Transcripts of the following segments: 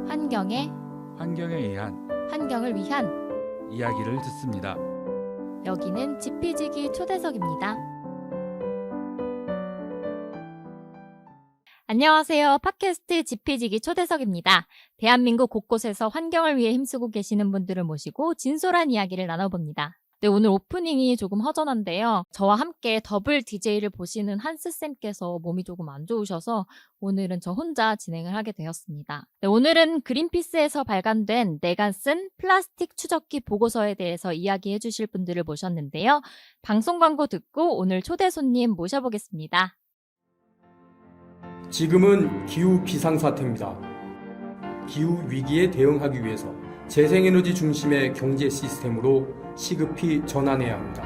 환경에 의한 환경을 위한 이야기를 듣습니다. 여기는 지피지기 초대석입니다. 안녕하세요. 팟캐스트 지피지기 초대석입니다. 대한민국 곳곳에서 환경을 위해 힘쓰고 계시는 분들을 모시고 진솔한 이야기를 나눠봅니다. 네, 오늘 오프닝이 조금 허전한데요. 저와 함께 더블 DJ를 보시는 한스쌤께서 몸이 조금 안 좋으셔서 오늘은 저 혼자 진행을 하게 되었습니다. 네, 오늘은 그린피스에서 발간된 내가 쓴 플라스틱 추적기 보고서에 대해서 이야기해 주실 분들을 모셨는데요. 방송 광고 듣고 오늘 초대 손님 모셔보겠습니다. 지금은 기후 비상사태입니다. 기후 위기에 대응하기 위해서 재생에너지 중심의 경제 시스템으로 시급히 전환해야 합니다.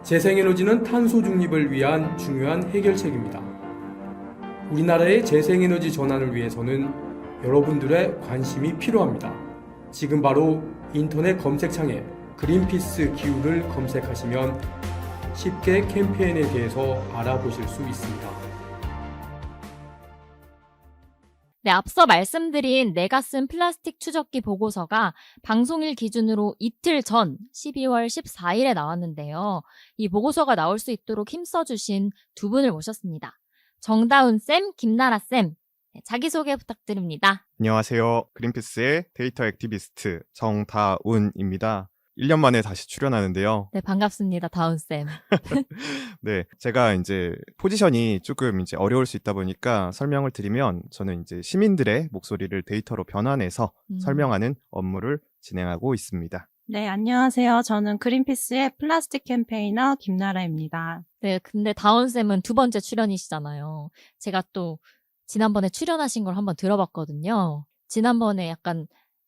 재생에너지는 탄소 중립을 위한 중요한 해결책입니다. 우리나라의 재생에너지 전환을 위해서는 여러분들의 관심이 필요합니다. 지금 바로 인터넷 검색창에 그린피스 기후를 검색하시면 쉽게 캠페인에 대해서 알아보실 수 있습니다. 네, 앞서 말씀드린 내가 쓴 플라스틱 추적기 보고서가 방송일 기준으로 이틀 전 12월 14일에 나왔는데요. 이 보고서가 나올 수 있도록 힘써주신 두 분을 모셨습니다. 정다운쌤, 김나라쌤, 자기소개 부탁드립니다. 안녕하세요. 그린피스의 데이터 액티비스트 정다운입니다. 1년 만에 다시 출연하는데요. 네, 반갑습니다. 다운쌤. 네, 제가 이제 포지션이 조금 이제 어려울 수 있다 보니까 설명을 드리면 저는 이제 시민들의 목소리를 데이터로 변환해서 설명하는 업무를 진행하고 있습니다. 네, 안녕하세요. 저는 그린피스의 플라스틱 캠페이너 김나라입니다. 네, 근데 다운쌤은 두 번째 출연이시잖아요. 제가 또 지난번에 출연하신 걸 한번 들어봤거든요. 지난번에 약간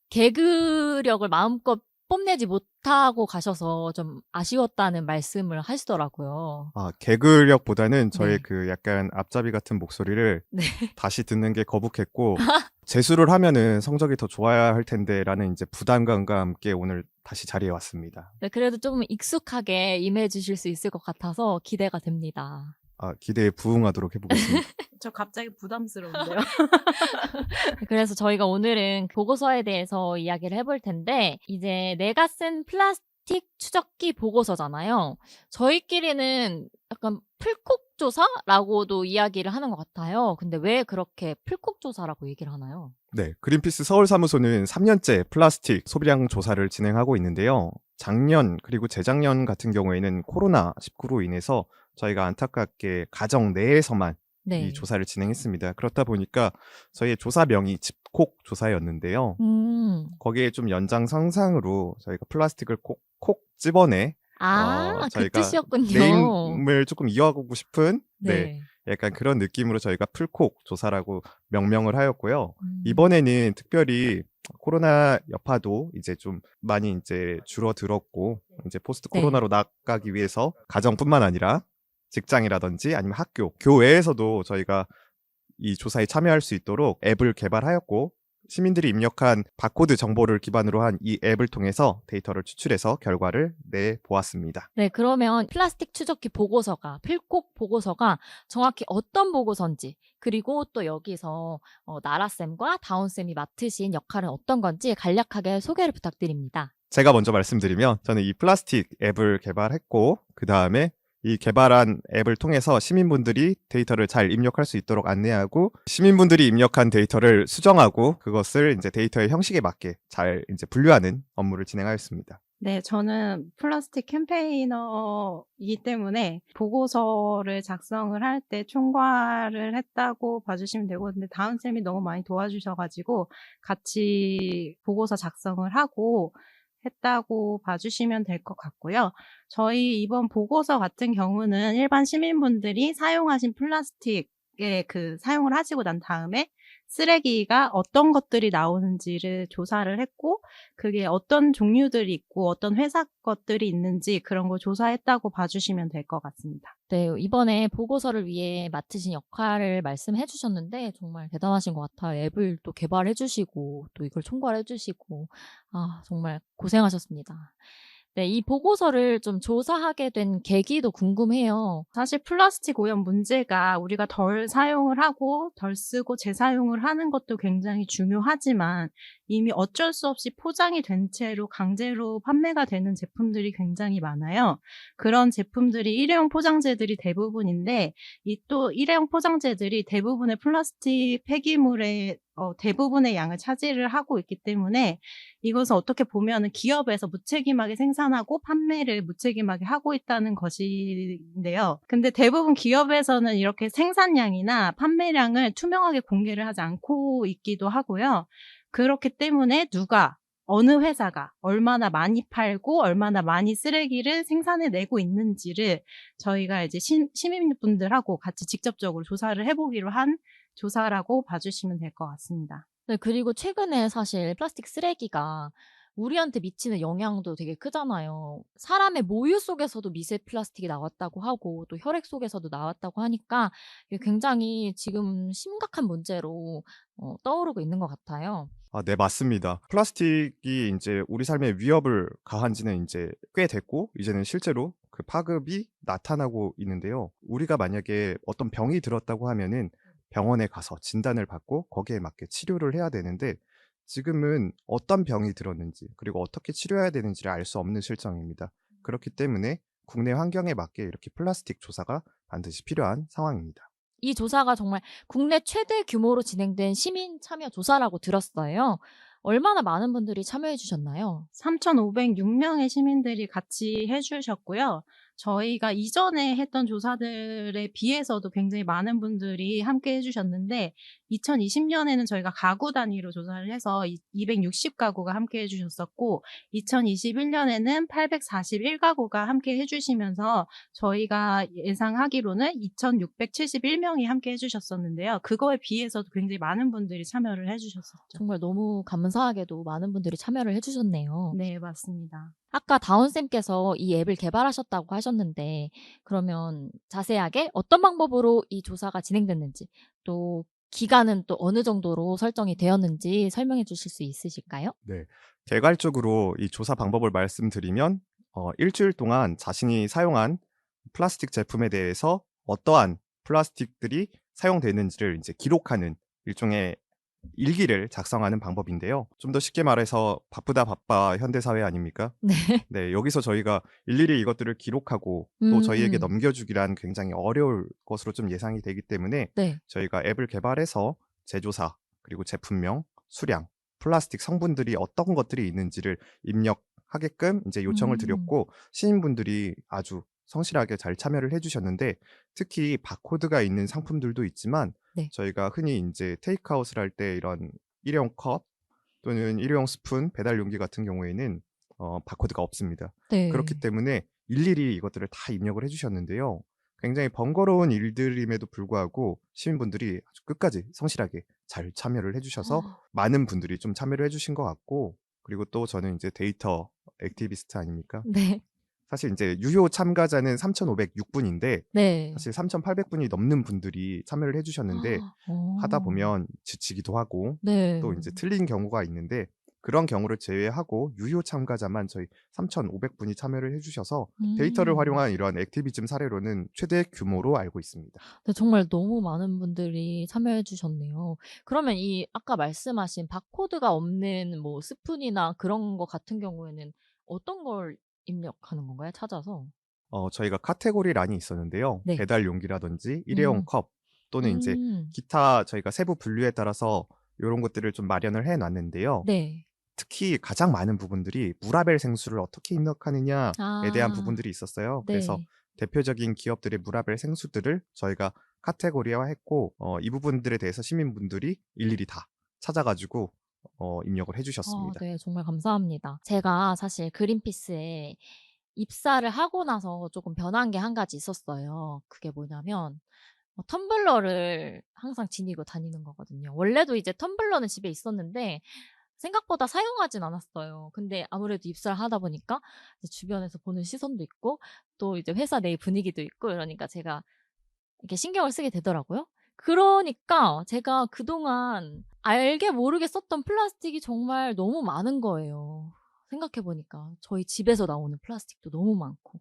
개그력을 마음껏 뽐내지 못하고 가셔서 좀 아쉬웠다는 말씀을 하시더라고요. 아, 개그력보다는 저의 네. 그 약간 앞잡이 같은 목소리를 네. 다시 듣는 게 거북했고 재수를 하면은 성적이 더 좋아야 할 텐데라는 이제 부담감과 함께 오늘 다시 자리에 왔습니다. 네, 그래도 조금 익숙하게 임해 주실 수 있을 것 같아서 기대가 됩니다. 아, 기대에 부응하도록 해보겠습니다. 저 갑자기 부담스러운데요. 그래서 저희가 오늘은 보고서에 대해서 이야기를 해볼 텐데, 이제 내가 쓴 플라스틱 추적기 보고서잖아요. 저희끼리는 약간 풀콕조사라고도 이야기를 하는 것 같아요. 근데 왜 그렇게 풀콕조사라고 얘기를 하나요? 네, 그린피스 서울사무소는 3년째 플라스틱 소비량 조사를 진행하고 있는데요. 작년 그리고 재작년 같은 경우에는 코로나19로 인해서 저희가 안타깝게 가정 내에서만 네. 이 조사를 진행했습니다. 그렇다 보니까 저희의 조사명이 집콕 조사였는데요. 거기에 좀 연장선상으로 저희가 플라스틱을 콕 집어내 그 저희가 뜻이었군요. 네임을 조금 이어가고 싶은 네. 약간 그런 느낌으로 저희가 풀콕 조사라고 명명을 하였고요. 이번에는 특별히 코로나 여파도 이제 좀 많이 이제 줄어들었고 이제 포스트 코로나로 나가기 위해서 가정뿐만 아니라 직장이라든지 아니면 학교, 교외에서도 저희가 이 조사에 참여할 수 있도록 앱을 개발하였고 시민들이 입력한 바코드 정보를 기반으로 한 이 앱을 통해서 데이터를 추출해서 결과를 내보았습니다. 네, 그러면 플라스틱 추적기 보고서가, 필콕 보고서가 정확히 어떤 보고서인지, 그리고 또 여기서 나라쌤과 다운쌤이 맡으신 역할은 어떤 건지 간략하게 소개를 부탁드립니다. 제가 먼저 말씀드리면 저는 이 플라스틱 앱을 개발했고 그 다음에 이 개발한 앱을 통해서 시민분들이 데이터를 잘 입력할 수 있도록 안내하고 시민분들이 입력한 데이터를 수정하고 그것을 이제 데이터의 형식에 맞게 잘 이제 분류하는 업무를 진행하였습니다. 네, 저는 플라스틱 캠페이너이기 때문에 보고서를 작성을 할 때 총괄을 했다고 봐주시면 되고, 근데 다운쌤이 너무 많이 도와주셔가지고 같이 보고서 작성을 하고 했다고 봐주시면 될 것 같고요. 저희 이번 보고서 같은 경우는 일반 시민분들이 사용하신 플라스틱에 사용을 하시고 난 다음에 쓰레기가 어떤 것들이 나오는지를 조사를 했고 그게 어떤 종류들이 있고 어떤 회사 것들이 있는지 그런 걸 조사했다고 봐주시면 될 것 같습니다. 네, 이번에 보고서를 위해 맡으신 역할을 말씀해 주셨는데 정말 대단하신 것 같아요. 앱을 또 개발해 주시고 또 이걸 총괄해 주시고 정말 고생하셨습니다. 네, 이 보고서를 좀 조사하게 된 계기도 궁금해요. 사실 플라스틱 오염 문제가 우리가 덜 사용을 하고 덜 쓰고 재사용을 하는 것도 굉장히 중요하지만 이미 어쩔 수 없이 포장이 된 채로 강제로 판매가 되는 제품들이 굉장히 많아요. 그런 제품들이 일회용 포장재들이 대부분인데 이 또 일회용 포장재들이 대부분의 플라스틱 폐기물의 대부분의 양을 차지를 하고 있기 때문에 이것은 어떻게 보면은 기업에서 무책임하게 생산하고 판매를 무책임하게 하고 있다는 것인데요. 근데 대부분 기업에서는 이렇게 생산량이나 판매량을 투명하게 공개를 하지 않고 있기도 하고요. 그렇기 때문에 어느 회사가 얼마나 많이 팔고 얼마나 많이 쓰레기를 생산해 내고 있는지를 저희가 이제 시민분들하고 같이 직접적으로 조사를 해보기로 한 조사라고 봐주시면 될 것 같습니다. 네, 그리고 최근에 사실 플라스틱 쓰레기가 우리한테 미치는 영향도 되게 크잖아요. 사람의 모유 속에서도 미세 플라스틱이 나왔다고 하고 또 혈액 속에서도 나왔다고 하니까 이게 굉장히 지금 심각한 문제로 떠오르고 있는 것 같아요. 아, 네, 맞습니다. 플라스틱이 이제 우리 삶에 위협을 가한 지는 이제 꽤 됐고, 이제는 실제로 그 파급이 나타나고 있는데요. 우리가 만약에 어떤 병이 들었다고 하면은 병원에 가서 진단을 받고 거기에 맞게 치료를 해야 되는데, 지금은 어떤 병이 들었는지, 그리고 어떻게 치료해야 되는지를 알 수 없는 실정입니다. 그렇기 때문에 국내 환경에 맞게 이렇게 플라스틱 조사가 반드시 필요한 상황입니다. 이 조사가 정말 국내 최대 규모로 진행된 시민 참여 조사라고 들었어요. 얼마나 많은 분들이 참여해 주셨나요? 3,506명의 시민들이 같이 해주셨고요. 저희가 이전에 했던 조사들에 비해서도 굉장히 많은 분들이 함께 해주셨는데 2020년에는 저희가 가구 단위로 조사를 해서 260가구가 함께 해주셨었고 2021년에는 841가구가 함께 해주시면서 저희가 예상하기로는 2,671명이 함께 해주셨었는데요. 그거에 비해서도 굉장히 많은 분들이 참여를 해주셨었죠. 정말 너무 감사하게도 많은 분들이 참여를 해 주셨네요. 네, 맞습니다. 아까 다운쌤께서 이 앱을 개발하셨다고 하셨는데 그러면 자세하게 어떤 방법으로 이 조사가 진행됐는지 또 기간은 또 어느 정도로 설정이 되었는지 설명해 주실 수 있으실까요? 네. 개괄적으로 이 조사 방법을 말씀드리면 일주일 동안 자신이 사용한 플라스틱 제품에 대해서 어떠한 플라스틱들이 사용되는지를 이제 기록하는 일종의 일기를 작성하는 방법인데요. 좀 더 쉽게 말해서 바쁘다 바빠 현대사회 아닙니까? 네. 네, 여기서 저희가 일일이 이것들을 기록하고 또 저희에게 음. 넘겨주기란 굉장히 어려울 것으로 좀 예상이 되기 때문에 네. 저희가 앱을 개발해서 제조사, 그리고 제품명, 수량, 플라스틱 성분들이 어떤 것들이 있는지를 입력하게끔 이제 요청을 드렸고 시민분들이 아주 성실하게 잘 참여를 해주셨는데 특히 바코드가 있는 상품들도 있지만 네. 저희가 흔히 이제 테이크아웃을 할 때 이런 일회용 컵 또는 일회용 스푼, 배달 용기 같은 경우에는 바코드가 없습니다. 네. 그렇기 때문에 일일이 이것들을 다 입력을 해주셨는데요. 굉장히 번거로운 일들임에도 불구하고 시민분들이 아주 끝까지 성실하게 잘 참여를 해주셔서 많은 분들이 좀 참여를 해주신 것 같고 그리고 또 저는 이제 데이터 액티비스트 아닙니까? 네. 사실 이제 유효 참가자는 3,506분인데 네. 사실 3,800분이 넘는 분들이 참여를 해주셨는데 하다 보면 지치기도 하고 네. 또 이제 틀린 경우가 있는데 그런 경우를 제외하고 유효 참가자만 저희 3,500분이 참여를 해주셔서 데이터를 활용한 이런 액티비즘 사례로는 최대 규모로 알고 있습니다. 네, 정말 너무 많은 분들이 참여해 주셨네요. 그러면 이 아까 말씀하신 바코드가 없는 뭐 스푼이나 그런 거 같은 경우에는 어떤 걸 입력하는 건가요? 찾아서? 저희가 카테고리란이 있었는데요. 네. 배달 용기라든지 일회용 컵 또는 이제 음. 기타 저희가 세부 분류에 따라서 이런 것들을 좀 마련을 해놨는데요. 네. 특히 가장 많은 부분들이 무라벨 생수를 어떻게 입력하느냐에 대한 아. 부분들이 있었어요. 네. 그래서 대표적인 기업들의 무라벨 생수들을 저희가 카테고리화했고 이 부분들에 대해서 시민분들이 일일이 다 찾아가지고 입력을 해주셨습니다. 네, 정말 감사합니다. 제가 사실 그린피스에 입사를 하고 나서 조금 변한 게 한 가지 있었어요. 그게 뭐냐면 텀블러를 항상 지니고 다니는 거거든요. 원래도 이제 텀블러는 집에 있었는데 생각보다 사용하진 않았어요. 근데 아무래도 입사를 하다 보니까 이제 주변에서 보는 시선도 있고 또 이제 회사 내 분위기도 있고 이러니까 제가 이렇게 신경을 쓰게 되더라고요. 그러니까 제가 그동안 알게 모르게 썼던 플라스틱이 정말 너무 많은 거예요. 생각해보니까 저희 집에서 나오는 플라스틱도 너무 많고,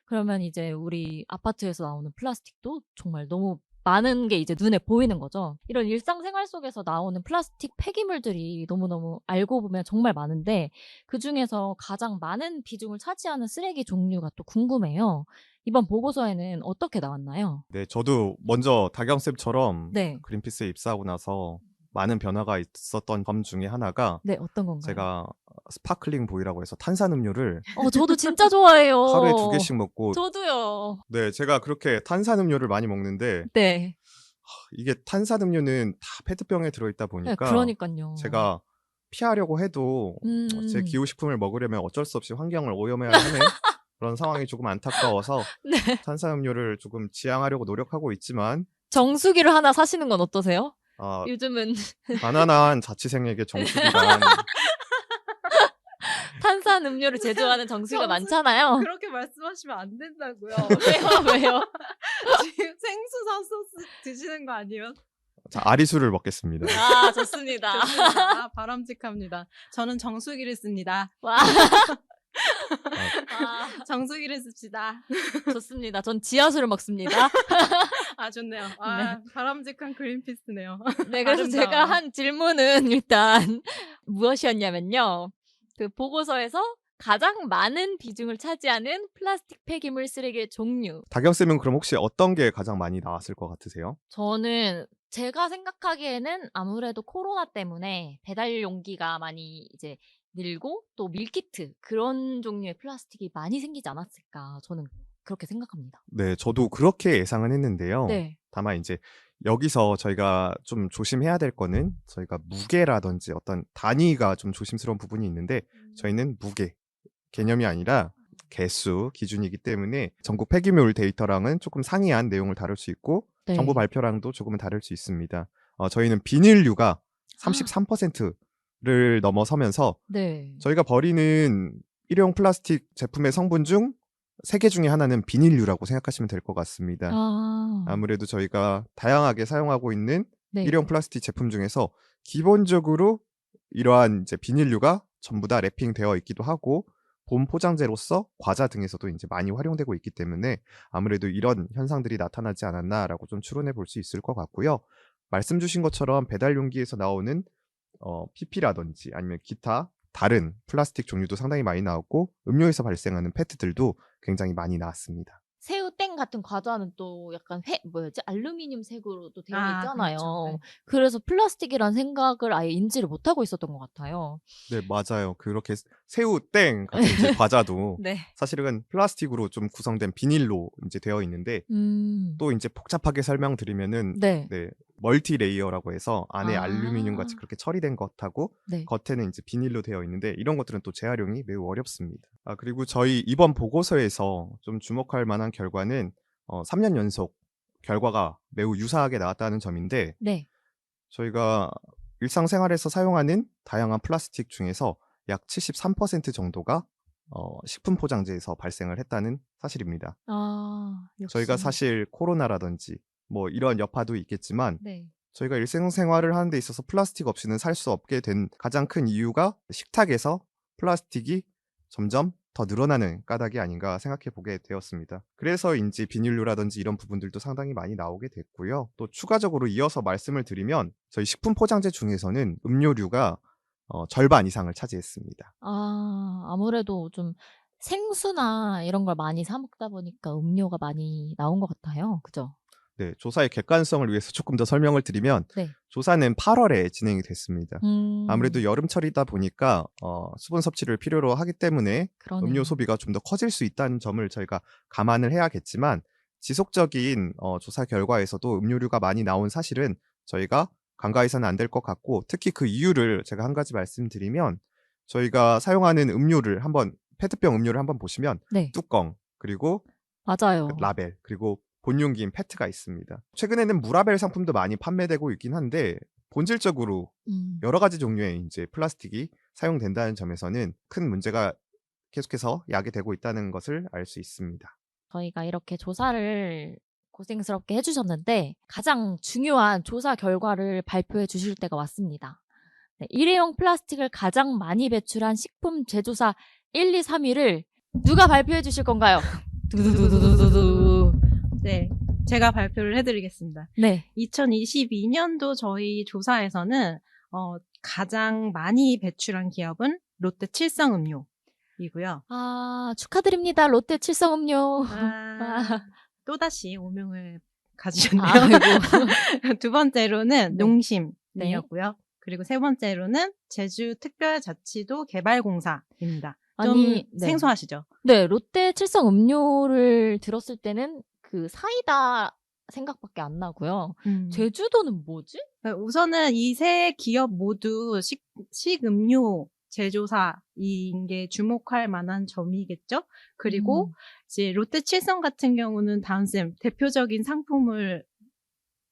그러면 이제 우리 아파트에서 나오는 플라스틱도 정말 너무 많은 게 이제 눈에 보이는 거죠. 이런 일상생활 속에서 나오는 플라스틱 폐기물들이 너무너무 알고 보면 정말 많은데, 그중에서 가장 많은 비중을 차지하는 쓰레기 종류가 또 궁금해요. 이번 보고서에는 어떻게 나왔나요? 네, 저도 먼저 다경쌤처럼 네. 그린피스에 입사하고 나서 많은 변화가 있었던 점 중에 하나가 네, 어떤 건가요? 제가 스파클링 보이라고 해서 탄산음료를 저도 진짜 좋아해요. 하루에 2개씩 먹고, 저도요. 네, 제가 그렇게 탄산음료를 많이 먹는데 네. 이게 탄산음료는 다 페트병에 들어있다 네, 보니까 그러니까요. 제가 피하려고 해도 제 기호식품을 먹으려면 어쩔 수 없이 환경을 오염해야 하는 그런 상황이 조금 안타까워서 네. 탄산음료를 조금 지양하려고 노력하고 있지만 정수기를 하나 사시는 건 어떠세요? 아, 요즘은 가난한 자취생에게 정수기란 탄산 음료를 제조하는 정수기가 많잖아요. 그렇게 말씀하시면 안 된다고요. 왜요? 지금 생수 사서 드시는 거 아니에요? 자, 아리수를 먹겠습니다. 아, 좋습니다. 좋습니다. 바람직합니다. 저는 정수기를 씁니다. 와. 정수기를 씁시다. 좋습니다. 전 지하수를 먹습니다. 아, 좋네요. 아, 바람직한 그린피스네요. 네, 그래서 아름다워요. 제가 한 질문은 일단 무엇이었냐면요. 그 보고서에서 가장 많은 비중을 차지하는 플라스틱 폐기물 쓰레기의 종류. 다경쌤은 그럼 혹시 어떤 게 가장 많이 나왔을 것 같으세요? 저는 제가 생각하기에는 아무래도 코로나 때문에 배달 용기가 많이 이제 늘고 또 밀키트 그런 종류의 플라스틱이 많이 생기지 않았을까 저는 그렇게 생각합니다. 네, 저도 그렇게 예상은 했는데요. 네. 다만 이제 여기서 저희가 좀 조심해야 될 거는 저희가 무게라든지 어떤 단위가 좀 조심스러운 부분이 있는데 저희는 무게 개념이 아니라 개수 기준이기 때문에 전국 폐기물 데이터랑은 조금 상이한 내용을 다룰 수 있고 네. 정부 발표랑도 조금은 다를 수 있습니다. 저희는 비닐류가 33%를 넘어서면서 네. 저희가 버리는 일회용 플라스틱 제품의 성분 중 3개 중에 하나는 비닐류라고 생각하시면 될 것 같습니다. 아무래도 저희가 다양하게 사용하고 있는 네. 일회용 플라스틱 제품 중에서 기본적으로 이러한 이제 비닐류가 전부 다 랩핑되어 있기도 하고 본 포장재로서 과자 등에서도 이제 많이 활용되고 있기 때문에 아무래도 이런 현상들이 나타나지 않았나라고 좀 추론해 볼 수 있을 것 같고요. 말씀 주신 것처럼 배달 용기에서 나오는 PP라든지 아니면 기타 다른 플라스틱 종류도 상당히 많이 나왔고 음료에서 발생하는 페트들도 굉장히 많이 나왔습니다. 새우땡 같은 과자는 또 약간 알루미늄 색으로 또 되어 아, 있잖아요. 그렇죠. 네. 그래서 플라스틱이란 생각을 아예 인지를 못하고 있었던 것 같아요. 네, 맞아요. 그렇게 새우땡 같은 이제 과자도 네. 사실은 플라스틱으로 좀 구성된 비닐로 이제 되어 있는데 또 이제 복잡하게 설명드리면은 네. 네, 멀티 레이어라고 해서 안에 아. 알루미늄 같이 그렇게 처리된 것하고 네. 겉에는 이제 비닐로 되어 있는데 이런 것들은 또 재활용이 매우 어렵습니다. 그리고 저희 이번 보고서에서 좀 주목할 만한 결과는 3년 연속 결과가 매우 유사하게 나왔다는 점인데 네. 저희가 일상생활에서 사용하는 다양한 플라스틱 중에서 약 73% 정도가 식품 포장재에서 발생을 했다는 사실입니다. 역시. 저희가 사실 코로나라든지 뭐 이런 여파도 있겠지만 네. 저희가 일상생활을 하는 데 있어서 플라스틱 없이는 살 수 없게 된 가장 큰 이유가 식탁에서 플라스틱이 점점 더 늘어나는 까닭이 아닌가 생각해 보게 되었습니다. 그래서인지 비닐류라든지 이런 부분들도 상당히 많이 나오게 됐고요. 또 추가적으로 이어서 말씀을 드리면 저희 식품 포장재 중에서는 음료류가 절반 이상을 차지했습니다. 아무래도 좀 생수나 이런 걸 많이 사 먹다 보니까 음료가 많이 나온 것 같아요. 그죠? 네, 조사의 객관성을 위해서 조금 더 설명을 드리면 네. 조사는 8월에 진행이 됐습니다. 아무래도 음. 여름철이다 보니까 수분 섭취를 필요로 하기 때문에 그러네요. 음료 소비가 좀 더 커질 수 있다는 점을 저희가 감안을 해야겠지만 지속적인 조사 결과에서도 음료류가 많이 나온 사실은 저희가 간과해서는 안 될 것 같고 특히 그 이유를 제가 한 가지 말씀드리면 저희가 사용하는 음료를 한번 페트병 음료를 한번 보시면 네. 뚜껑 그리고 맞아요. 그 라벨 그리고 본용기인 페트가 있습니다. 최근에는 무라벨 상품도 많이 판매되고 있긴 한데 본질적으로 여러 가지 종류의 이제 플라스틱이 사용된다는 점에서는 큰 문제가 계속해서 야기되고 있다는 것을 알 수 있습니다. 저희가 이렇게 조사를 고생스럽게 해주셨는데 가장 중요한 조사 결과를 발표해 주실 때가 왔습니다. 네, 일회용 플라스틱을 가장 많이 배출한 식품 제조사 1, 2, 3위를 누가 발표해 주실 건가요? 두두두두두두. 네, 제가 발표를 해드리겠습니다. 네. 2022년도 저희 조사에서는 가장 많이 배출한 기업은 롯데 칠성음료이고요. 아, 축하드립니다. 롯데 칠성음료. 또다시 오명을 가지셨네요. 아이고. 두 번째로는 네. 농심이었고요. 그리고 세 번째로는 제주특별자치도 개발공사입니다. 좀 아니, 네. 생소하시죠? 네, 롯데 칠성음료를 들었을 때는 그 사이다 생각밖에 안 나고요. 제주도는 뭐지? 우선은 이 세 기업 모두 식음료 제조사인 게 주목할 만한 점이겠죠. 그리고 이제 롯데 칠성 같은 경우는 다은쌤 대표적인 상품을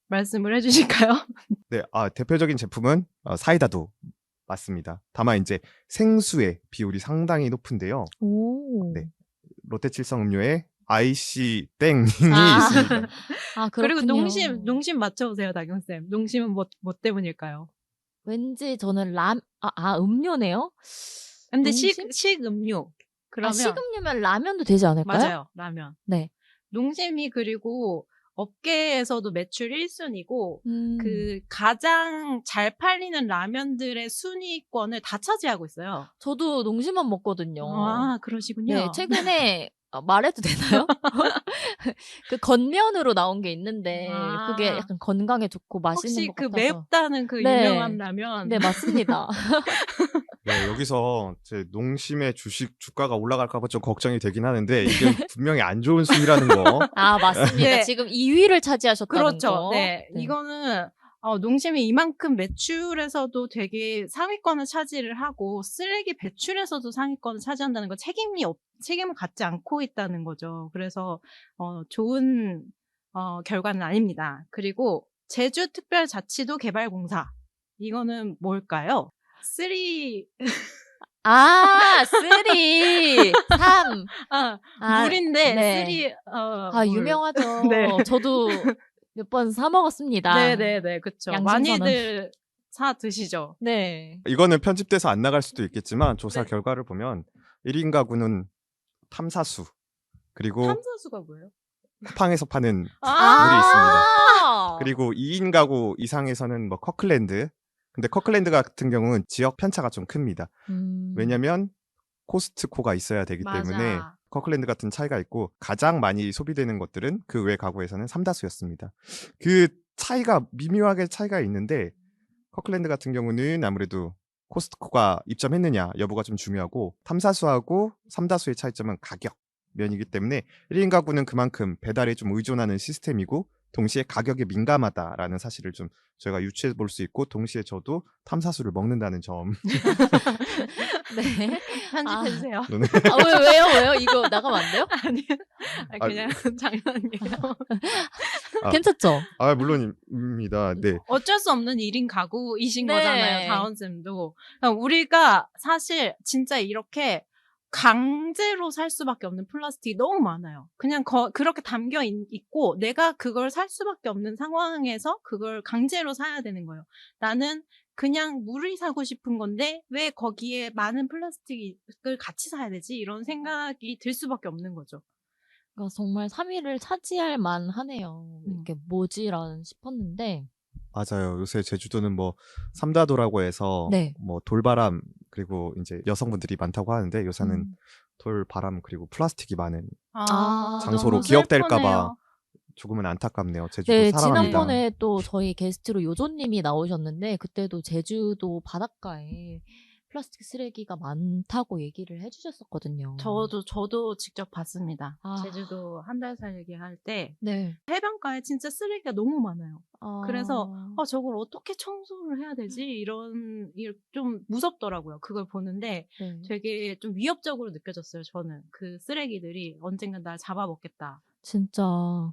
말씀을 해주실까요? 네, 대표적인 제품은 사이다도 맞습니다. 다만 이제 생수의 비율이 상당히 높은데요. 오. 네. 롯데 칠성 음료에 IC 땡이 아. 있습니다. 아, 그리고 그렇군요. 농심 맞춰보세요, 다경쌤. 농심은 뭐 때문일까요? 왠지 저는 음료네요? 근데 농심? 식음료. 그러면 식음료면 라면도 되지 않을까요? 맞아요, 라면. 네. 농심이 그리고 업계에서도 매출 1순위고 음. 그 가장 잘 팔리는 라면들의 순위권을 다 차지하고 있어요. 저도 농심만 먹거든요. 아, 그러시군요. 네, 최근에 말해도 되나요? 그 건면으로 나온 게 있는데 그게 약간 건강에 좋고 맛있는 혹시 것 그 같아서. 맵다는 그 네. 유명한 라면. 네, 맞습니다. 네, 여기서 제 농심의 주가가 올라갈까봐 좀 걱정이 되긴 하는데 이게 분명히 안 좋은 순위라는 거. 아, 맞습니다. 네. 지금 2위를 차지하셨다는 그렇죠. 거. 네. 이거는 농심이 이만큼 매출에서도 되게 상위권을 차지를 하고 쓰레기 배출에서도 상위권을 차지한다는 거 책임을 갖지 않고 있다는 거죠. 그래서 좋은 결과는 아닙니다. 그리고 제주특별자치도개발공사 이거는 뭘까요? 3 아, 3, 3. 물인데 네. 3 물. 유명하죠. 네. 저도 몇 번 사 먹었습니다. 네네네, 그쵸. 양심선언. 많이들 사 드시죠. 네. 이거는 편집돼서 안 나갈 수도 있겠지만 조사 결과를 보면 1인 가구는 탐사수 그리고 탐사수가 뭐예요? 쿠팡에서 파는 물이 아, 있습니다. 그리고 2인 가구 이상에서는 뭐 커클랜드. 근데 커클랜드 같은 경우는 지역 편차가 좀 큽니다. 왜냐면 코스트코가 있어야 되기 때문에 맞아. 커클랜드 같은 차이가 있고 가장 많이 소비되는 것들은 그 외 가구에서는 삼다수였습니다. 그 차이가 미묘하게 차이가 있는데 커클랜드 같은 경우는 아무래도 코스트코가 입점했느냐 여부가 좀 중요하고 탐사수하고 삼다수의 차이점은 가격 면이기 때문에 1인 가구는 그만큼 배달에 좀 의존하는 시스템이고 동시에 가격에 민감하다라는 사실을 좀 저희가 유추해 볼 수 있고 동시에 저도 탐사수를 먹는다는 점. 네. 편집해주세요. 왜요? 이거 나가면 안 돼요? 아니, 그냥 장난이에요. 괜찮죠? 물론입니다. 네. 어쩔 수 없는 1인 가구이신 네. 거잖아요, 다운쌤도. 우리가 사실 진짜 이렇게 강제로 살 수밖에 없는 플라스틱이 너무 많아요. 그냥 그렇게 담겨 있고 내가 그걸 살 수밖에 없는 상황에서 그걸 강제로 사야 되는 거예요. 나는 그냥 물을 사고 싶은 건데 왜 거기에 많은 플라스틱을 같이 사야 되지? 이런 생각이 들 수밖에 없는 거죠. 그러니까 정말 3위를 차지할 만하네요. 이게 뭐지라는 싶었는데. 맞아요. 요새 제주도는 뭐 삼다도라고 해서 네. 뭐 돌바람 그리고 이제 여성분들이 많다고 하는데 요새는 돌바람 그리고 플라스틱이 많은 장소로 너무 기억될까봐 슬프네요. 조금은 안타깝네요. 제주도 네, 사랑합니다. 지난번에 또 저희 게스트로 요조님이 나오셨는데 그때도 제주도 바닷가에 플라스틱 쓰레기가 많다고 얘기를 해주셨었거든요. 저도 직접 봤습니다. 아. 제주도 한 달 살기 할 때 네. 해변가에 진짜 쓰레기가 너무 많아요. 그래서 저걸 어떻게 청소를 해야 되지? 좀 무섭더라고요. 그걸 보는데 네. 되게 좀 위협적으로 느껴졌어요. 저는 그 쓰레기들이 언젠가 날 잡아먹겠다. 진짜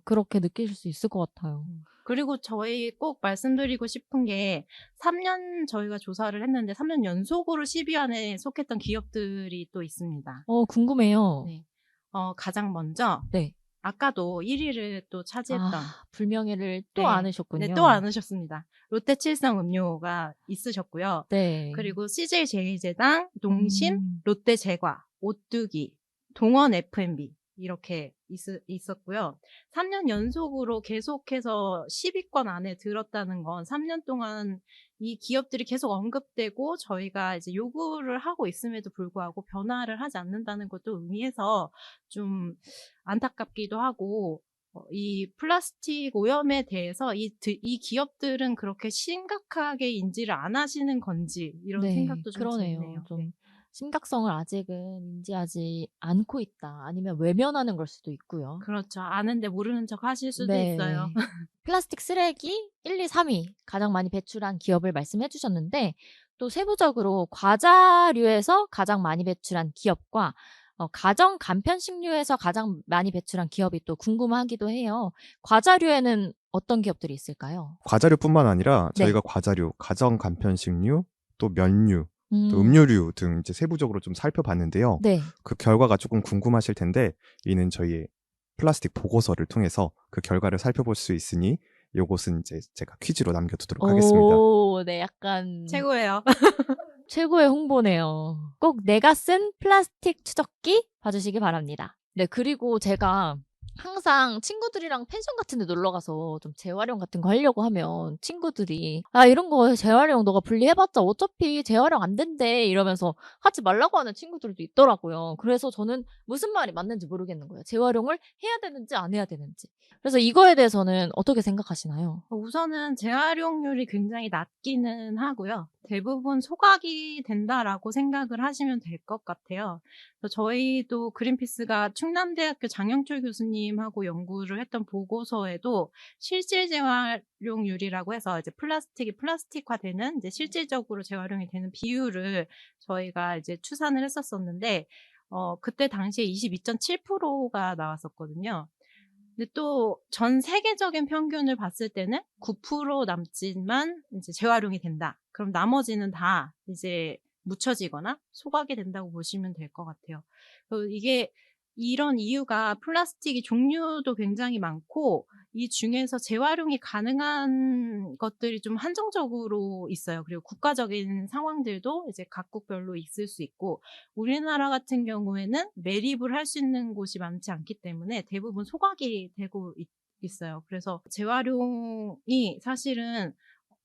그렇게 느끼실 수 있을 것 같아요. 그리고 저희 꼭 말씀드리고 싶은 게 3년 저희가 조사를 했는데 3년 연속으로 10위 안에 속했던 기업들이 또 있습니다. 궁금해요. 네. 가장 먼저 네. 아까도 1위를 또 차지했던 불명예를 또 네. 안으셨군요. 네, 또 안으셨습니다. 롯데 칠성 음료가 있으셨고요. 네. 그리고 CJ 제일제당, 농심, 음. 롯데 제과, 오뚜기, 동원 F&B 이렇게 있었고요. 3년 연속으로 계속해서 10위권 안에 들었다는 건 3년 동안 이 기업들이 계속 언급되고 저희가 이제 요구를 하고 있음에도 불구하고 변화를 하지 않는다는 것도 의미해서 좀 안타깝기도 하고 이 플라스틱 오염에 대해서 이 기업들은 그렇게 심각하게 인지를 안 하시는 건지 이런 네, 생각도 좀 그러네요. 드네요. 좀 네. 심각성을 아직은 인지하지 않고 있다. 아니면 외면하는 걸 수도 있고요. 그렇죠. 아는데 모르는 척 하실 수도 있어요. 플라스틱 쓰레기 1, 2, 3위 가장 많이 배출한 기업을 말씀해 주셨는데 또 세부적으로 과자류에서 가장 많이 배출한 기업과 가정 간편식류에서 가장 많이 배출한 기업이 또 궁금하기도 해요. 과자류에는 어떤 기업들이 있을까요? 과자류뿐만 아니라 네. 저희가 과자류, 가정 간편식류, 또 면류, 또 음료류 등 이제 세부적으로 좀 살펴봤는데요. 네. 그 결과가 조금 궁금하실 텐데 이는 저희의 플라스틱 보고서를 통해서 그 결과를 살펴볼 수 있으니 요것은 이제 제가 퀴즈로 남겨두도록 하겠습니다. 오, 네, 약간 최고예요. 최고의 홍보네요. 꼭 내가 쓴 플라스틱 추적기 봐주시기 바랍니다. 네, 그리고 제가 항상 친구들이랑 펜션 같은 데 놀러 가서 좀 재활용 같은 거 하려고 하면 친구들이 이런 거 재활용 너가 분리해봤자 어차피 재활용 안 된대 이러면서 하지 말라고 하는 친구들도 있더라고요. 그래서 저는 무슨 말이 맞는지 모르겠는 거예요. 재활용을 해야 되는지 안 해야 되는지. 그래서 이거에 대해서는 어떻게 생각하시나요? 우선은 재활용률이 굉장히 낮기는 하고요. 대부분 소각이 된다라고 생각을 하시면 될 것 같아요. 그래서 저희도 그린피스가 충남대학교 장영철 교수님하고 연구를 했던 보고서에도 실질 재활용률이라고 해서 이제 플라스틱이 플라스틱화되는 이제 실질적으로 재활용이 되는 비율을 저희가 이제 추산을 했었었는데 그때 당시에 22.7%가 나왔었거든요. 근데 또 전 세계적인 평균을 봤을 때는 9% 남짓만 이제 재활용이 된다. 그럼 나머지는 다 이제 묻혀지거나 소각이 된다고 보시면 될 것 같아요. 이게 이런 이유가 플라스틱이 종류도 굉장히 많고 이 중에서 재활용이 가능한 것들이 좀 한정적으로 있어요. 그리고 국가적인 상황들도 이제 각국별로 있을 수 있고 우리나라 같은 경우에는 매립을 할 수 있는 곳이 많지 않기 때문에 대부분 소각이 되고 있어요. 그래서 재활용이 사실은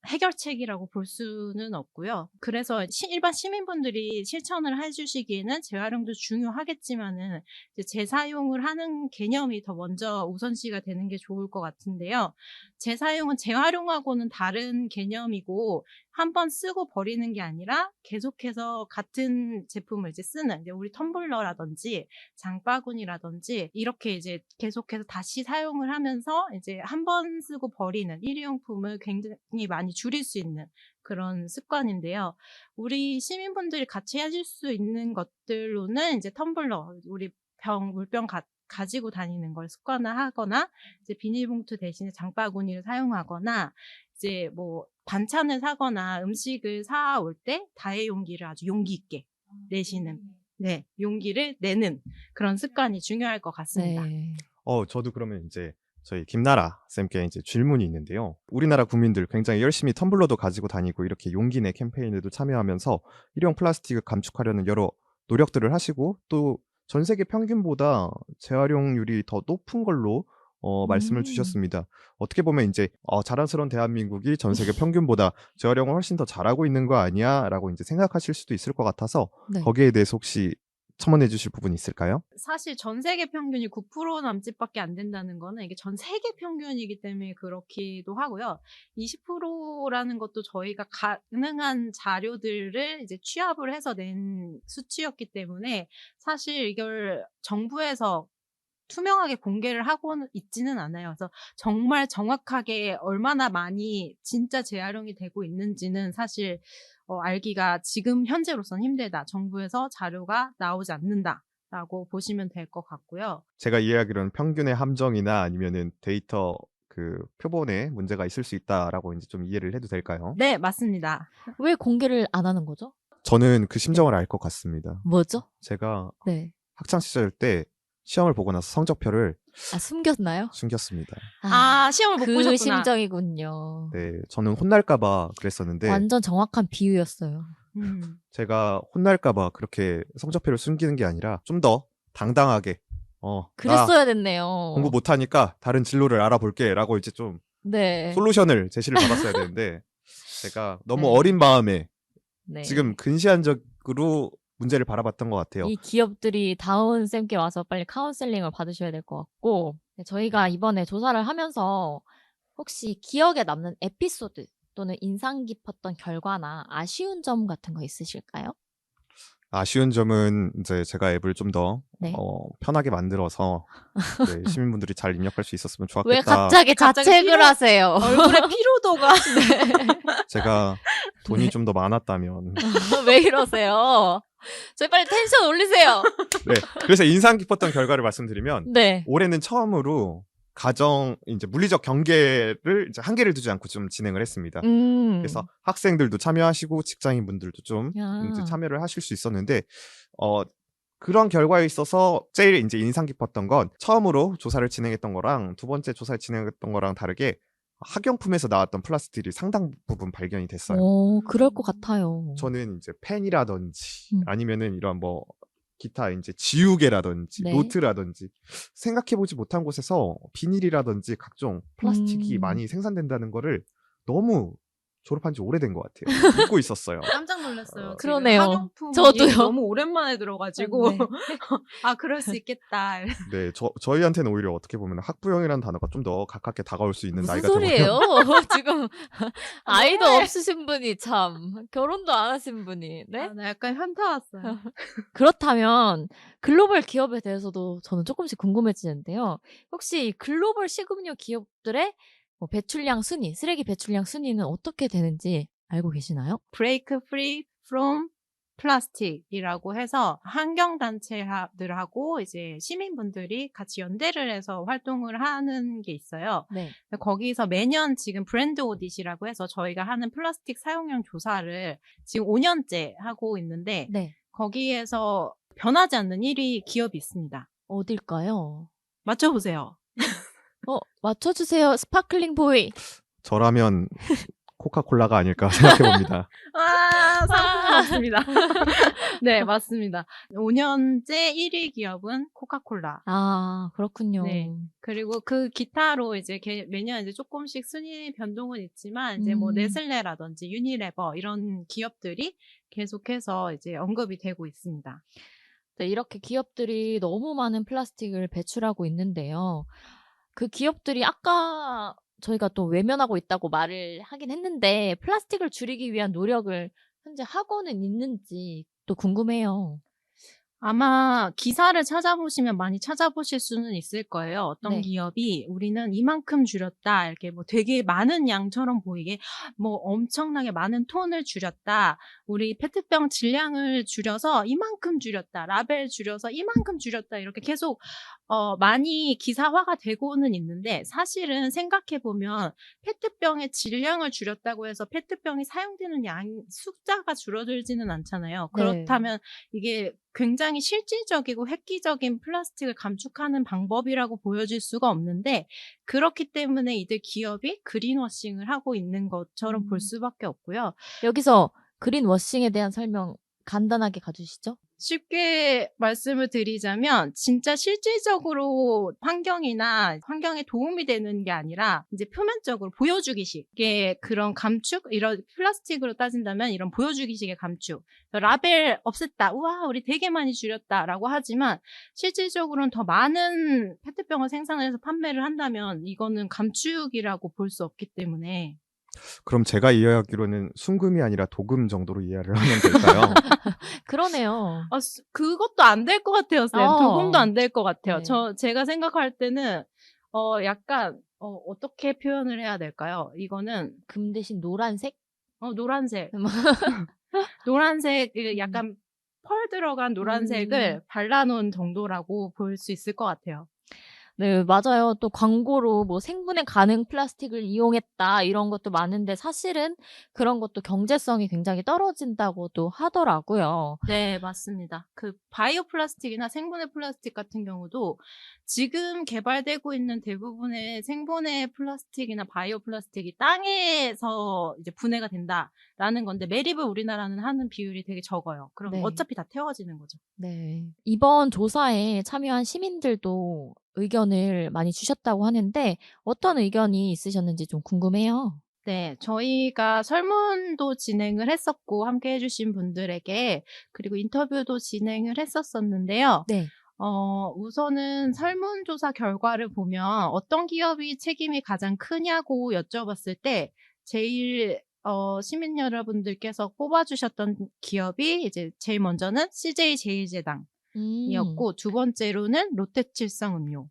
해결책이라고 볼 수는 없고요. 그래서 일반 시민분들이 실천을 해주시기에는 재활용도 중요하겠지만은 이제 재사용을 하는 개념이 더 먼저 우선시가 되는 게 좋을 것 같은데요. 재사용은 재활용하고는 다른 개념이고 한 번 쓰고 버리는 게 아니라 계속해서 같은 제품을 이제 쓰는 이제 우리 텀블러라든지 장바구니라든지 이렇게 이제 계속해서 다시 사용을 하면서 이제 한 번 쓰고 버리는 일회용품을 굉장히 많이 줄일 수 있는 그런 습관인데요. 우리 시민분들이 같이 하실 수 있는 것들로는 이제 텀블러, 우리 물병 가지고 다니는 걸 습관화하거나 이제 비닐봉투 대신에 장바구니를 사용하거나 이제 뭐 반찬을 사거나 음식을 사올 때 다회용기를 아주 용기 있게 내시는 용기를 내는 그런 습관이 중요할 것 같습니다. 네. 저도 그러면 이제 저희 김나라 쌤께 이제 질문이 있는데요. 우리나라 국민들 굉장히 열심히 텀블러도 가지고 다니고 이렇게 용기 내 캠페인에도 참여하면서 일회용 플라스틱을 감축하려는 여러 노력들을 하시고 또 전 세계 평균보다 재활용률이 더 높은 걸로 말씀을 주셨습니다. 어떻게 보면 이제 자랑스러운 대한민국이 전 세계 평균보다 재활용을 훨씬 더 잘하고 있는 거 아니야라고 이제 생각하실 수도 있을 것 같아서 네. 거기에 대해서 혹시 첨언해 주실 부분이 있을까요? 사실 전 세계 평균이 9% 남짓밖에 안 된다는 거는 이게 전 세계 평균이기 때문에 그렇기도 하고요. 20%라는 것도 저희가 가능한 자료들을 이제 취합을 해서 낸 수치였기 때문에 사실 이걸 정부에서 투명하게 공개를 하고 있지는 않아요. 그래서 정말 정확하게 얼마나 많이 진짜 재활용이 되고 있는지는 사실 알기가 지금 현재로서는 힘들다. 정부에서 자료가 나오지 않는다라고 보시면 될 것 같고요. 제가 이해하기로는 평균의 함정이나 아니면은 데이터 그 표본에 문제가 있을 수 있다라고 이제 좀 이해를 해도 될까요? 네, 맞습니다. 왜 공개를 안 하는 거죠? 저는 그 심정을 알 것 같습니다. 뭐죠? 제가 네. 학창 시절 때 시험을 보고 나서 성적표를 숨겼나요? 숨겼습니다. 시험을 못 그 보셨구나. 심정이군요. 네, 저는 혼날까봐 그랬었는데 완전 정확한 비유였어요. 제가 혼날까봐 그렇게 성적표를 숨기는 게 아니라 좀 더 당당하게 나 그랬어야 됐네요. 공부 못하니까 다른 진로를 알아볼게라고 이제 좀 네. 솔루션을 제시를 받았어야 되는데 제가 너무 네. 어린 마음에 네. 지금 근시안적으로 문제를 바라봤던 것 같아요. 이 기업들이 다운 쌤께 와서 빨리 카운셀링을 받으셔야 될 것 같고, 네, 저희가 이번에 조사를 하면서 혹시 기억에 남는 에피소드 또는 인상 깊었던 결과나 아쉬운 점 같은 거 있으실까요? 아쉬운 점은 이제 제가 앱을 좀 더 네. 편하게 만들어서 네, 시민분들이 잘 입력할 수 있었으면 좋았겠다. 왜 갑자기 자책을 하세요? 얼굴에 피로도가 제가 돈이 좀 더 많았다면. 왜 이러세요? 저희 빨리 텐션 올리세요. 네, 그래서 인상 깊었던 결과를 말씀드리면 네. 올해는 처음으로 가정 이제 물리적 경계를 이제 한계를 두지 않고 좀 진행을 했습니다. 그래서 학생들도 참여하시고 직장인분들도 좀 이제 참여를 하실 수 있었는데 그런 결과에 있어서 제일 이제 인상 깊었던 건 처음으로 조사를 진행했던 거랑 두 번째 조사를 진행했던 거랑 다르게 학용품에서 나왔던 플라스틱이 상당 부분 발견이 됐어요. 오, 그럴 것 같아요. 저는 이제 펜이라든지 아니면은 이런 뭐 기타 이제 지우개라든지 네. 노트라든지 생각해보지 못한 곳에서 비닐이라든지 각종 플라스틱이 많이 생산된다는 거를 너무 졸업한 지 오래된 것 같아요. 믿고 있었어요. 깜짝 놀랐어요. 그러네요. 지금 학용품 저도요. 얘기 너무 오랜만에 들어가지고 네. 그럴 수 있겠다. 네, 저희한테는 오히려 어떻게 보면 학부형이라는 단어가 좀 더 가깝게 다가올 수 있는 무슨 나이가 소리예요? 되고요. 지금 아이도 없으신 분이 참 결혼도 안 하신 분이 네? 나 약간 현타 왔어요. 그렇다면 글로벌 기업에 대해서도 저는 조금씩 궁금해지는데요. 혹시 이 글로벌 식음료 기업들의 뭐 배출량 순위, 쓰레기 배출량 순위는 어떻게 되는지 알고 계시나요? Break Free from 플라스틱이라고 해서 환경단체들하고 이제 시민분들이 같이 연대를 해서 활동을 하는 게 있어요. 네. 거기서 매년 지금 브랜드 오디시라고 해서 저희가 하는 플라스틱 사용량 조사를 지금 5년째 하고 있는데 네. 거기에서 변하지 않는 1위 기업이 있습니다. 어딜까요? 맞춰보세요. 맞춰주세요. 스파클링 보이. 저라면 코카콜라가 아닐까 생각해봅니다. 상품 맞습니다. 네, 맞습니다. 5년째 1위 기업은 코카콜라. 아, 그렇군요. 네. 그리고 그 기타로 이제 매년 이제 조금씩 순위 변동은 있지만 이제 뭐 네슬레라든지 유니레버 이런 기업들이 계속해서 이제 언급이 되고 있습니다. 네, 이렇게 기업들이 너무 많은 플라스틱을 배출하고 있는데요. 그 기업들이 아까 저희가 또 외면하고 있다고 말을 하긴 했는데 플라스틱을 줄이기 위한 노력을 현재 하고는 있는지 또 궁금해요. 아마 기사를 찾아보시면 많이 찾아보실 수는 있을 거예요. 어떤 네. 기업이 우리는 이만큼 줄였다. 이렇게 뭐 되게 많은 양처럼 보이게 뭐 엄청나게 많은 톤을 줄였다. 우리 페트병 질량을 줄여서 이만큼 줄였다. 라벨 줄여서 이만큼 줄였다. 이렇게 계속 많이 기사화가 되고는 있는데 사실은 생각해보면 페트병의 질량을 줄였다고 해서 페트병이 사용되는 숫자가 줄어들지는 않잖아요. 네. 그렇다면 이게 굉장히 실질적이고 획기적인 플라스틱을 감축하는 방법이라고 보여질 수가 없는데 그렇기 때문에 이들 기업이 그린워싱을 하고 있는 것처럼 볼 수밖에 없고요. 여기서 그린워싱에 대한 설명 간단하게 가주시죠. 쉽게 말씀을 드리자면 진짜 실질적으로 환경에 도움이 되는 게 아니라 이제 표면적으로 보여주기식 이게 그런 감축 이런 플라스틱으로 따진다면 이런 보여주기식의 감축 라벨 없앴다 우와 우리 되게 많이 줄였다라고 하지만 실질적으로는 더 많은 페트병을 생산해서 판매를 한다면 이거는 감축이라고 볼 수 없기 때문에 그럼 제가 이해하기로는 순금이 아니라 도금 정도로 이해를 하면 될까요? 그러네요. 그것도 안 될 것 같아요, 쌤. 도금도 안 될 것 같아요. 네. 제가 생각할 때는, 약간, 어떻게 표현을 해야 될까요? 이거는, 금 대신 노란색? 노란색. 노란색, 약간 펄 들어간 노란색을 발라놓은 정도라고 볼 수 있을 것 같아요. 네, 맞아요. 또 광고로 뭐 생분해 가능 플라스틱을 이용했다 이런 것도 많은데 사실은 그런 것도 경제성이 굉장히 떨어진다고도 하더라고요. 네, 맞습니다. 그 바이오 플라스틱이나 생분해 플라스틱 같은 경우도 지금 개발되고 있는 대부분의 생분해 플라스틱이나 바이오 플라스틱이 땅에서 이제 분해가 된다라는 건데 매립을 우리나라는 하는 비율이 되게 적어요. 그럼 네. 어차피 다 태워지는 거죠. 네. 이번 조사에 참여한 시민들도 의견을 많이 주셨다고 하는데 어떤 의견이 있으셨는지 좀 궁금해요. 네, 저희가 설문도 진행을 했었고 함께 해주신 분들에게 그리고 인터뷰도 진행을 했었었는데요. 네. 우선은 설문조사 결과를 보면 어떤 기업이 책임이 가장 크냐고 여쭤봤을 때 제일 시민 여러분들께서 뽑아주셨던 기업이 이제 제일 먼저는 CJ 제일제당이었고 두 번째로는 롯데칠성음료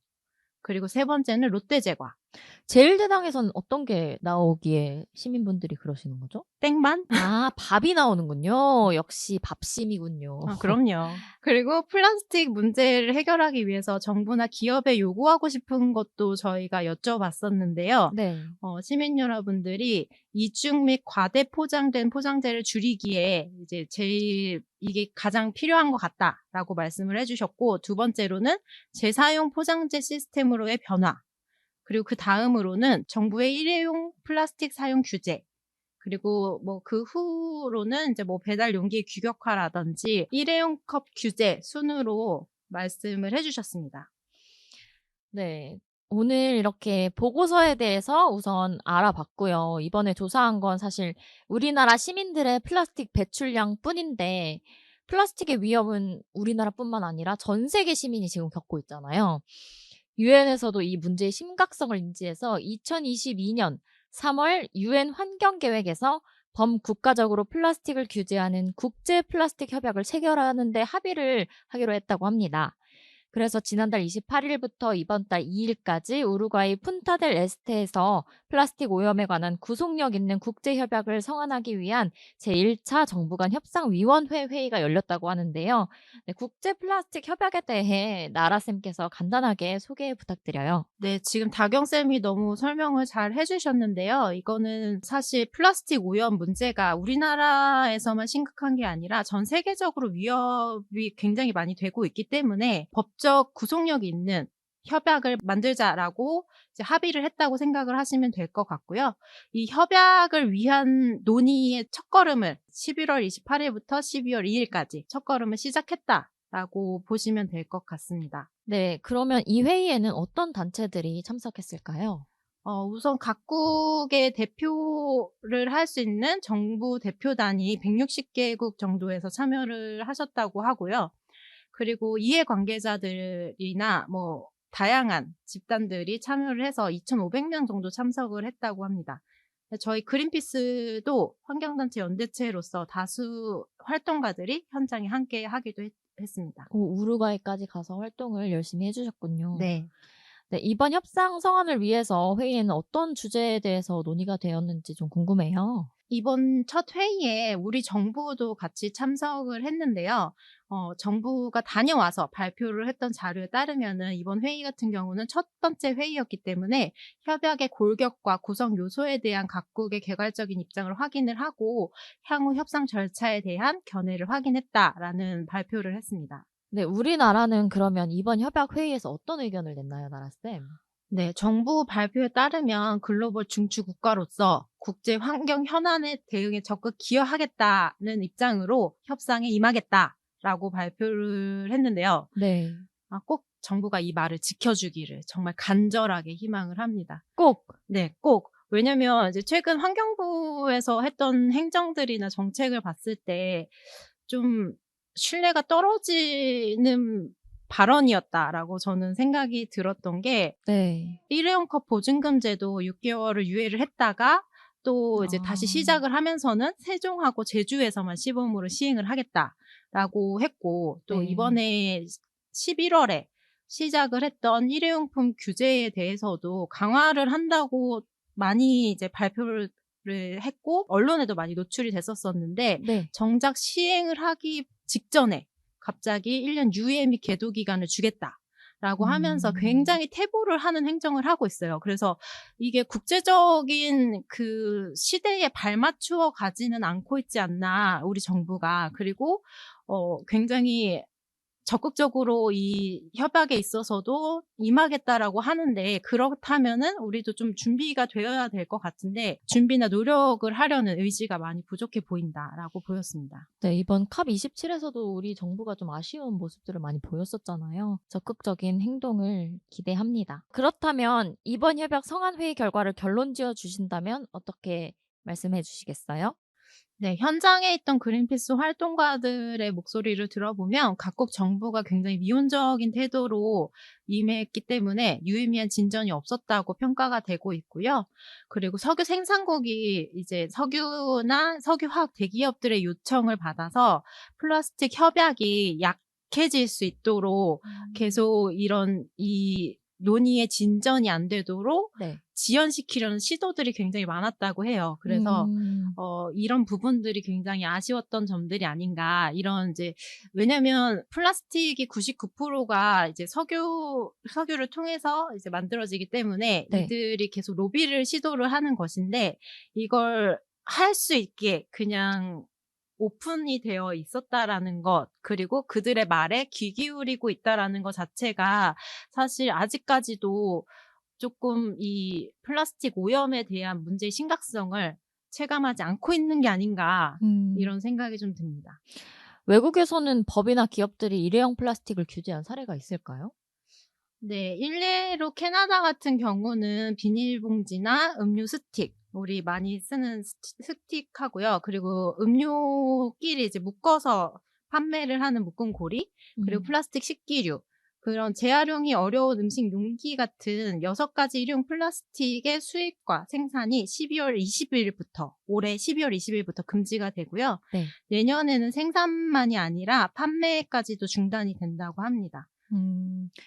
그리고 세 번째는 롯데제과 제일대당에서는 어떤 게 나오기에 시민분들이 그러시는 거죠? 땡만 아, 밥이 나오는군요. 역시 밥심이군요. 아, 그럼요. 그리고 플라스틱 문제를 해결하기 위해서 정부나 기업에 요구하고 싶은 것도 저희가 여쭤봤었는데요. 네. 시민 여러분들이 이중 및 과대 포장된 포장재를 줄이기에 이제 제일 이게 가장 필요한 것 같다라고 말씀을 해주셨고, 두 번째로는 재사용 포장재 시스템으로의 변화, 그리고 그 다음으로는 정부의 일회용 플라스틱 사용 규제, 그리고 뭐 그 후로는 이제 뭐 배달 용기 규격화라든지 일회용 컵 규제 순으로 말씀을 해주셨습니다. 네. 오늘 이렇게 보고서에 대해서 우선 알아봤고요. 이번에 조사한 건 사실 우리나라 시민들의 플라스틱 배출량 뿐인데 플라스틱의 위험은 우리나라뿐만 아니라 전 세계 시민이 지금 겪고 있잖아요. 유엔에서도 이 문제의 심각성을 인지해서 2022년 3월 유엔 환경계획에서 범국가적으로 플라스틱을 규제하는 국제 플라스틱 협약을 체결하는 데 합의를 하기로 했다고 합니다. 그래서 지난달 28일부터 이번 달 2일까지 우루과이 푼타델 에스테에서 플라스틱 오염에 관한 구속력 있는 국제협약을 성안하기 위한 제1차 정부 간 협상위원회 회의가 열렸다고 하는데요. 네, 국제 플라스틱 협약에 대해 나라쌤께서 간단하게 소개 부탁드려요. 네, 지금 다경쌤이 너무 설명을 잘 해주셨는데요. 이거는 사실 플라스틱 오염 문제가 우리나라에서만 심각한 게 아니라 전 세계적으로 위협이 굉장히 많이 되고 있기 때문에 법적 구속력이 있는 협약을 만들자라고 이제 합의를 했다고 생각을 하시면 될 것 같고요. 이 협약을 위한 논의의 첫걸음을 11월 28일부터 12월 2일까지 첫걸음을 시작했다라고 보시면 될 것 같습니다. 네, 그러면 이 회의에는 어떤 단체들이 참석했을까요? 우선 각국의 대표를 할 수 있는 정부 대표단이 160개국 정도에서 참여를 하셨다고 하고요. 그리고 이해관계자들이나 뭐 다양한 집단들이 참여를 해서 2,500명 정도 참석을 했다고 합니다. 저희 그린피스도 환경단체 연대체로서 다수 활동가들이 현장에 함께 하기도 했습니다. 우루과이까지 가서 활동을 열심히 해주셨군요. 네. 네, 이번 협상 성안을 위해서 회의에는 어떤 주제에 대해서 논의가 되었는지 좀 궁금해요. 이번 첫 회의에 우리 정부도 같이 참석을 했는데요. 정부가 다녀와서 발표를 했던 자료에 따르면은 이번 회의 같은 경우는 첫 번째 회의였기 때문에 협약의 골격과 구성 요소에 대한 각국의 개괄적인 입장을 확인을 하고 향후 협상 절차에 대한 견해를 확인했다라는 발표를 했습니다. 네, 우리나라는 그러면 이번 협약 회의에서 어떤 의견을 냈나요, 나라쌤? 네, 정부 발표에 따르면 글로벌 중추 국가로서 국제 환경 현안에 대응에 적극 기여하겠다는 입장으로 협상에 임하겠다라고 발표를 했는데요. 네. 꼭 정부가 이 말을 지켜주기를 정말 간절하게 희망을 합니다. 꼭! 네, 꼭. 왜냐면 이제 최근 환경부에서 했던 행정들이나 정책을 봤을 때 좀 신뢰가 떨어지는 발언이었다라고 저는 생각이 들었던 게 네. 일회용 컵 보증금제도 6개월을 유예를 했다가 또 이제 다시 시작을 하면서는 세종하고 제주에서만 시범으로 시행을 하겠다라고 했고 또 네. 이번에 11월에 시작을 했던 일회용품 규제에 대해서도 강화를 한다고 많이 이제 발표를 했고 언론에도 많이 노출이 됐었었는데 네. 정작 시행을 하기 직전에 갑자기 1년 유예 및 계도 기간을 주겠다. 라고 하면서 굉장히 태보를 하는 행정을 하고 있어요. 그래서 이게 국제적인 그 시대에 발맞추어 가지는 않고 있지 않나, 우리 정부가. 그리고 굉장히 적극적으로 이 협약에 있어서도 임하겠다라고 하는데, 그렇다면은 우리도 좀 준비가 되어야 될 것 같은데 준비나 노력을 하려는 의지가 많이 부족해 보인다라고 보였습니다. 네, 이번 컵27에서도 우리 정부가 좀 아쉬운 모습들을 많이 보였었잖아요. 적극적인 행동을 기대합니다. 그렇다면 이번 협약 성안회의 결과를 결론 지어 주신다면 어떻게 말씀해 주시겠어요? 네, 현장에 있던 그린피스 활동가들의 목소리를 들어보면 각국 정부가 굉장히 미온적인 태도로 임했기 때문에 유의미한 진전이 없었다고 평가가 되고 있고요. 그리고 석유 생산국이 이제 석유나 석유화학 대기업들의 요청을 받아서 플라스틱 협약이 약해질 수 있도록 계속 이 논의의 진전이 안 되도록 네. 지연시키려는 시도들이 굉장히 많았다고 해요. 그래서 이런 부분들이 굉장히 아쉬웠던 점들이 아닌가. 왜냐면 플라스틱이 99%가 이제 석유를 통해서 이제 만들어지기 때문에 네. 이들이 계속 로비를 시도를 하는 것인데, 이걸 할 수 있게 그냥 오픈이 되어 있었다라는 것, 그리고 그들의 말에 귀 기울이고 있다라는 것 자체가 사실 아직까지도 조금 이 플라스틱 오염에 대한 문제의 심각성을 체감하지 않고 있는 게 아닌가, 이런 생각이 좀 듭니다. 외국에서는 법이나 기업들이 일회용 플라스틱을 규제한 사례가 있을까요? 네, 일례로 캐나다 같은 경우는 비닐봉지나 음료 스틱, 우리 많이 쓰는 스틱하고요. 그리고 음료끼리 이제 묶어서 판매를 하는 묶은 고리, 그리고 플라스틱 식기류, 그런 재활용이 어려운 음식 용기 같은 6가지 일회용 플라스틱의 수입과 생산이 올해 12월 20일부터 금지가 되고요. 네. 내년에는 생산만이 아니라 판매까지도 중단이 된다고 합니다.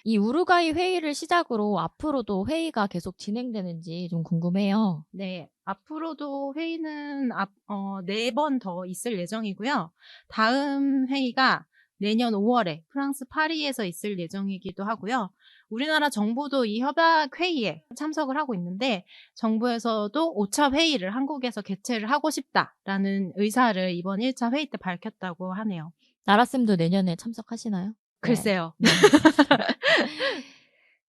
이 우루과이 회의를 시작으로 앞으로도 회의가 계속 진행되는지 좀 궁금해요. 네, 앞으로도 회의는 4번 더 있을 예정이고요. 다음 회의가 내년 5월에 프랑스 파리에서 있을 예정이기도 하고요. 우리나라 정부도 이 협약 회의에 참석을 하고 있는데, 정부에서도 5차 회의를 한국에서 개최를 하고 싶다라는 의사를 이번 1차 회의 때 밝혔다고 하네요. 나라쌤도 내년에 참석하시나요? 글쎄요.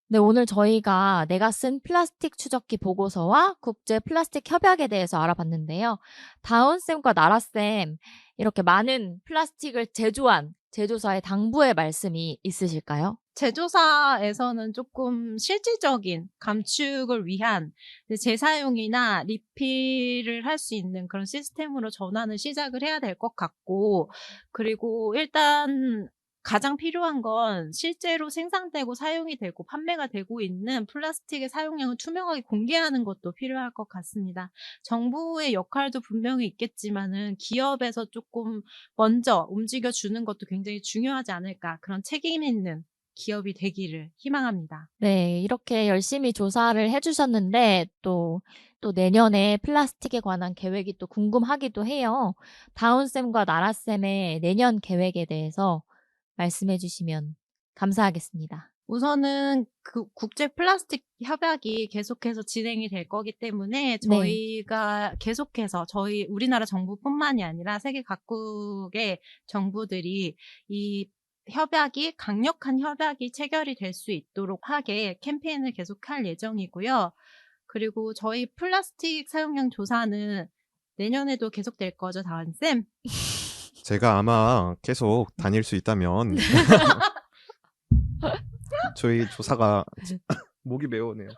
네, 오늘 저희가 내가 쓴 플라스틱 추적기 보고서와 국제 플라스틱 협약에 대해서 알아봤는데요. 다운쌤과 나라쌤, 이렇게 많은 플라스틱을 제조한 제조사의 당부의 말씀이 있으실까요? 제조사에서는 조금 실질적인 감축을 위한 재사용이나 리필을 할 수 있는 그런 시스템으로 전환을 시작을 해야 될 것 같고, 그리고 일단 가장 필요한 건 실제로 생산되고 사용이 되고 판매가 되고 있는 플라스틱의 사용량을 투명하게 공개하는 것도 필요할 것 같습니다. 정부의 역할도 분명히 있겠지만은 기업에서 조금 먼저 움직여주는 것도 굉장히 중요하지 않을까, 그런 책임 있는 기업이 되기를 희망합니다. 네, 이렇게 열심히 조사를 해주셨는데 또 내년에 플라스틱에 관한 계획이 또 궁금하기도 해요. 다운쌤과 나라쌤의 내년 계획에 대해서 말씀해 주시면 감사하겠습니다. 우선은 그 국제 플라스틱 협약이 계속해서 진행이 될 거기 때문에 저희가 계속해서 우리나라 정부뿐만이 아니라 세계 각국의 정부들이 이 협약이 강력한 협약이 체결이 될 수 있도록 하게 캠페인을 계속할 예정이고요. 그리고 저희 플라스틱 사용량 조사는 내년에도 계속될 거죠, 다은쌤? 제가 아마 계속 다닐 수 있다면 저희 조사가 목이 메어오네요.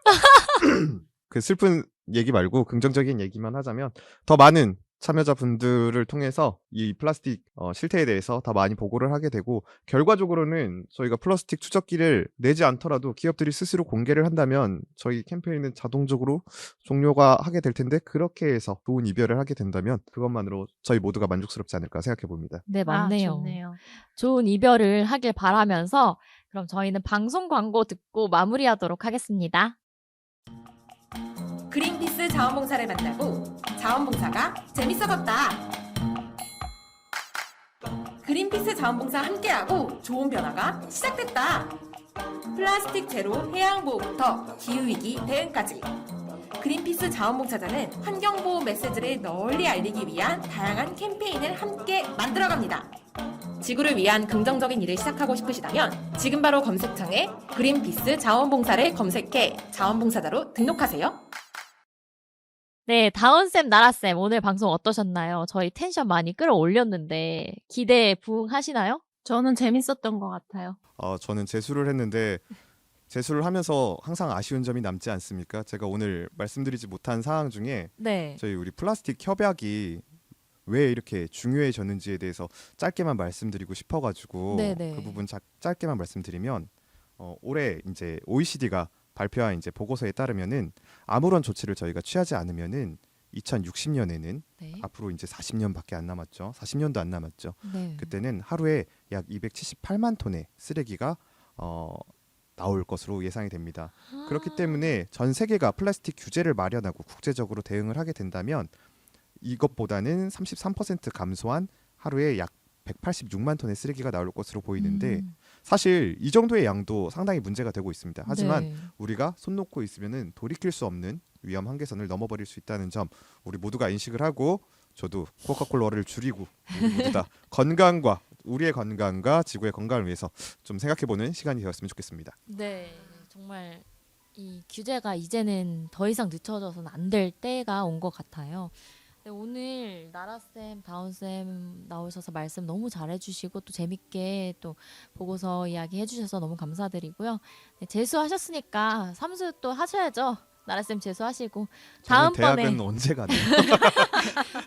그 슬픈 얘기 말고 긍정적인 얘기만 하자면, 더 많은 참여자분들을 통해서 이 플라스틱 실태에 대해서 더 많이 보고를 하게 되고, 결과적으로는 저희가 플라스틱 추적기를 내지 않더라도 기업들이 스스로 공개를 한다면 저희 캠페인은 자동적으로 종료가 하게 될 텐데, 그렇게 해서 좋은 이별을 하게 된다면 그것만으로 저희 모두가 만족스럽지 않을까 생각해 봅니다. 네, 맞네요. 좋네요. 좋은 이별을 하길 바라면서 그럼 저희는 방송 광고 듣고 마무리하도록 하겠습니다. 그린피스 자원봉사를 만나고 자원봉사가 재밌어졌다. 그린피스 자원봉사 함께하고 좋은 변화가 시작됐다. 플라스틱 제로 해양보호부터 기후위기 대응까지. 그린피스 자원봉사자는 환경보호 메시지를 널리 알리기 위한 다양한 캠페인을 함께 만들어갑니다. 지구를 위한 긍정적인 일을 시작하고 싶으시다면 지금 바로 검색창에 그린피스 자원봉사를 검색해 자원봉사자로 등록하세요. 네, 다운쌤, 나라쌤, 오늘 방송 어떠셨나요? 저희 텐션 많이 끌어올렸는데 기대에 부응하시나요? 저는 재밌었던 것 같아요. 저는 재수를 했는데 재수를 하면서 항상 아쉬운 점이 남지 않습니까? 제가 오늘 말씀드리지 못한 사항 중에 네. 저희 우리 플라스틱 협약이 왜 이렇게 중요해졌는지에 대해서 짧게만 말씀드리고 싶어가지고 네네. 그 부분 짧게만 말씀드리면 올해 이제 OECD가 발표한 이제 보고서에 따르면은 아무런 조치를 저희가 취하지 않으면은 2060년에는 네. 앞으로 이제 40년밖에 안 남았죠. 40년도 안 남았죠. 네. 그때는 하루에 약 278만 톤의 쓰레기가 나올 것으로 예상이 됩니다. 그렇기 때문에 전 세계가 플라스틱 규제를 마련하고 국제적으로 대응을 하게 된다면 이것보다는 33% 감소한 하루에 약 186만 톤의 쓰레기가 나올 것으로 보이는데 사실 이 정도의 양도 상당히 문제가 되고 있습니다. 하지만 네. 우리가 손 놓고 있으면은 돌이킬 수 없는 위험 한계선을 넘어버릴 수 있다는 점 우리 모두가 인식을 하고 저도 코카콜라를 줄이고 우리 모두 다 건강과 우리의 건강과 지구의 건강을 위해서 좀 생각해보는 시간이 되었으면 좋겠습니다. 네, 정말 이 규제가 이제는 더 이상 늦춰져서는 안 될 때가 온 것 같아요. 네, 오늘 나라쌤, 다운쌤 나오셔서 말씀 너무 잘해주시고 또 재밌게 또 보고서 이야기 해주셔서 너무 감사드리고요. 네, 재수하셨으니까 삼수 또 하셔야죠. 나라쌤 재수하시고 저는 다음번에 대학은 언제 가나요?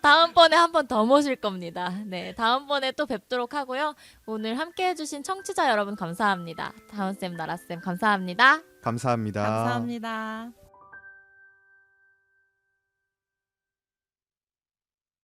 다음번에 한 번 더 모실 겁니다. 네, 다음번에 또 뵙도록 하고요. 오늘 함께 해주신 청취자 여러분 감사합니다. 다운쌤, 나라쌤 감사합니다. 감사합니다. 감사합니다.